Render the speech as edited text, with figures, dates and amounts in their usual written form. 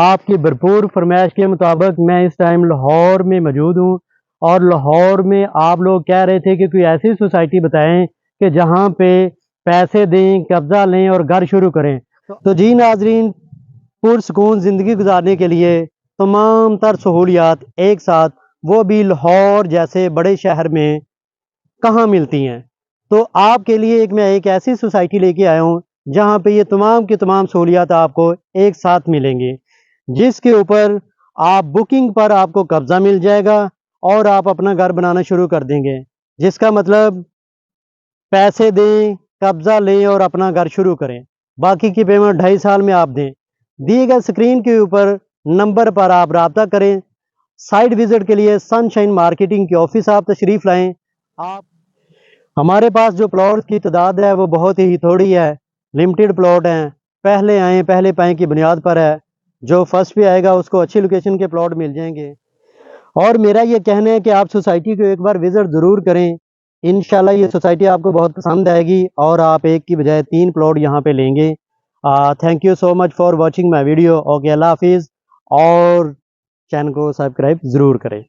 آپ کی بھرپور فرمائش کے مطابق میں اس ٹائم لاہور میں موجود ہوں، اور لاہور میں آپ لوگ کہہ رہے تھے کہ کوئی ایسی سوسائٹی بتائیں کہ جہاں پہ پیسے دیں، قبضہ لیں اور گھر شروع کریں۔ تو جی ناظرین، پرسکون زندگی گزارنے کے لیے تمام تر سہولیات ایک ساتھ، وہ بھی لاہور جیسے بڑے شہر میں کہاں ملتی ہیں؟ تو آپ کے لیے میں ایک ایسی سوسائٹی لے کے آیا ہوں جہاں پہ یہ تمام کی تمام سہولیات آپ کو ایک ساتھ ملیں گی، جس کے اوپر آپ بکنگ پر آپ کو قبضہ مل جائے گا اور آپ اپنا گھر بنانا شروع کر دیں گے، جس کا مطلب پیسے دیں، قبضہ لیں اور اپنا گھر شروع کریں، باقی کی پیمنٹ 2.5 سال میں آپ دیں۔ دیے گئے اسکرین کے اوپر نمبر پر آپ رابطہ کریں۔ سائٹ وزٹ کے لیے سن شائن مارکیٹنگ کے آفس آپ تشریف لائیں۔ ہمارے پاس جو پلاٹ کی تعداد ہے وہ بہت ہی تھوڑی ہے، لمیٹڈ پلاٹ ہیں، پہلے آئیں پہلے پائیں کی بنیاد پر ہے۔ جو فرسٹ پہ آئے گا اس کو اچھی لوکیشن کے پلاٹ مل جائیں گے، اور میرا یہ کہنا ہے کہ آپ سوسائٹی کو ایک بار وزٹ ضرور کریں۔ انشاءاللہ یہ سوسائٹی آپ کو بہت پسند آئے گی اور آپ ایک کی بجائے 3 پلاٹ یہاں پہ لیں گے۔ Thank you so much for watching my video. Okay, اللہ حافظ، اور چینل کو سبسکرائب ضرور کریں۔